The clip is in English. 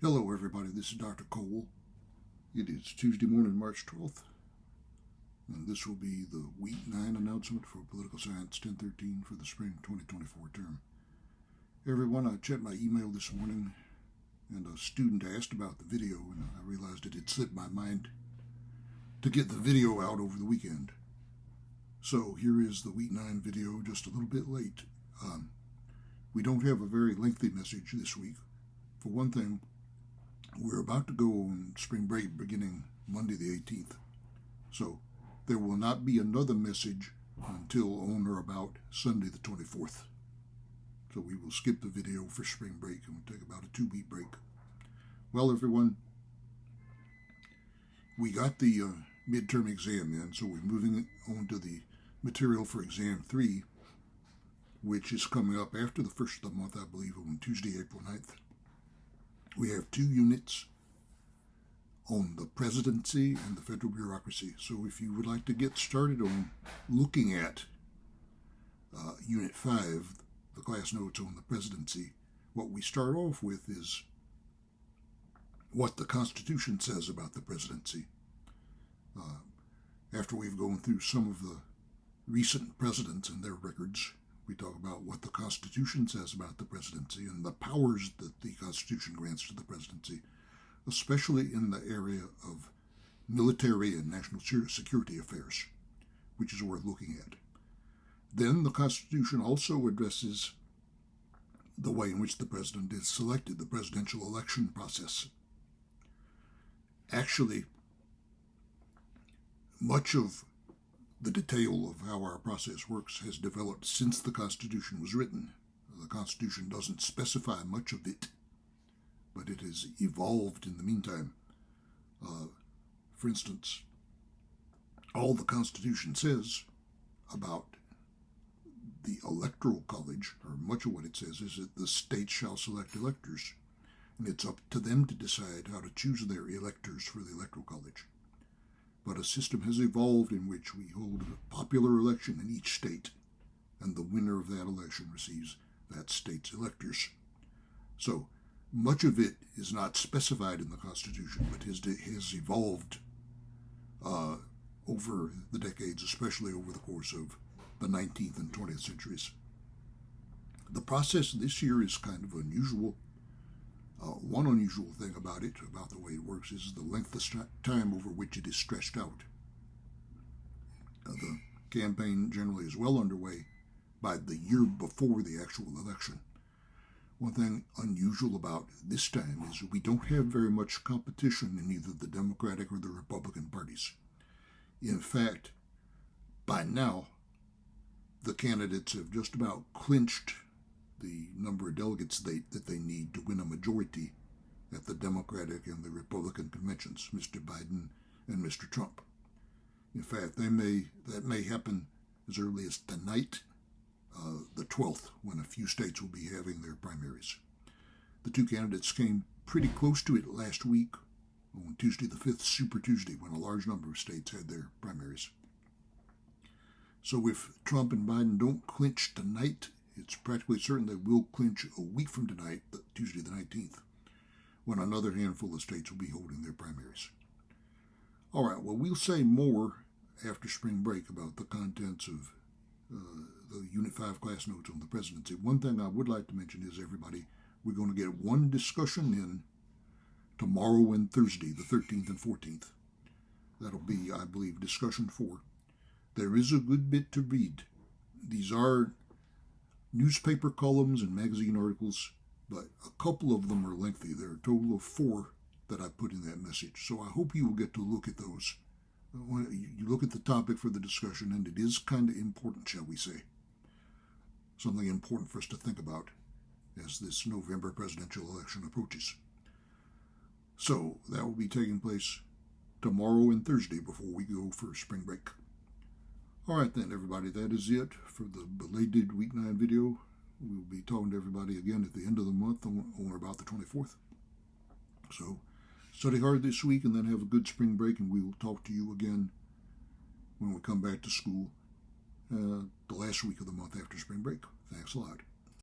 Hello everybody, this is Dr. Cole. It is Tuesday morning, March 12th, and this will be the Week 9 announcement for Political Science 1013 for the spring 2024 term. Everyone, I checked my email this morning, and a student asked about the video, and I realized it had slipped my mind to get the video out over the weekend. So here is the Week 9 video, just a little bit late. We don't have a very lengthy message this week. For one thing, we're about to go on spring break beginning Monday the 18th. So there will not be another message until on or about Sunday the 24th. So we will skip the video for spring break and we'll take about a 2-week break. Well, everyone, we got the midterm exam in, so we're moving on to the material for exam 3, which is coming up after the first of the month, I believe, on Tuesday, April 9th. We have 2 units on the presidency and the federal bureaucracy. So if you would like to get started on looking at Unit 5, the class notes on the presidency, what we start off with is what the Constitution says about the presidency. After we've gone through some of the recent presidents and their records, we talk about what the Constitution says about the presidency and the powers that the Constitution grants to the presidency, especially in the area of military and national security affairs, which is worth looking at. Then the Constitution also addresses the way in which the president is selected, the presidential election process. Actually, much of the detail of how our process works has developed since the Constitution was written. The Constitution doesn't specify much of it, but it has evolved in the meantime. For instance, all the Constitution says about the Electoral College, or much of what it says, is that the states shall select electors, and it's up to them to decide how to choose their electors for the Electoral College. But a system has evolved in which we hold a popular election in each state, and the winner of that election receives that state's electors. So much of it is not specified in the Constitution, but has evolved over the decades, especially over the course of the 19th and 20th centuries. The process this year is kind of unusual. One unusual thing about it, about the way it works, is the length of time over which it is stretched out. The campaign generally is well underway by the year before the actual election. One thing unusual about this time is we don't have very much competition in either the Democratic or the Republican parties. In fact, by now, the candidates have just about clinched the number of delegates that they need to win a majority at the Democratic and the Republican conventions, Mr. Biden and Mr. Trump. In fact, that may happen as early as tonight, the 12th, when a few states will be having their primaries. The 2 candidates came pretty close to it last week, on Tuesday the 5th, Super Tuesday, when a large number of states had their primaries. So if Trump and Biden don't clinch tonight, it's practically certain they will clinch a week from tonight, Tuesday the 19th, when another handful of states will be holding their primaries. All right, well, we'll say more after spring break about the contents of the Unit 5 class notes on the presidency. One thing I would like to mention is, everybody, we're going to get one discussion in tomorrow and Thursday, the 13th and 14th. That'll be, I believe, discussion 4. There is a good bit to read. These are newspaper columns and magazine articles, but a couple of them are lengthy. There are a total of 4 that I put in that message. So I hope you will get to look at those. You look at the topic for the discussion, and it is kind of important, shall we say. Something important for us to think about as this November presidential election approaches. So that will be taking place tomorrow and Thursday before we go for spring break. All right then, everybody, that is it for the belated Week 9 video. We'll be talking to everybody again at the end of the month on or about the 24th. So study hard this week and then have a good spring break, and we will talk to you again when we come back to school the last week of the month after spring break. Thanks a lot.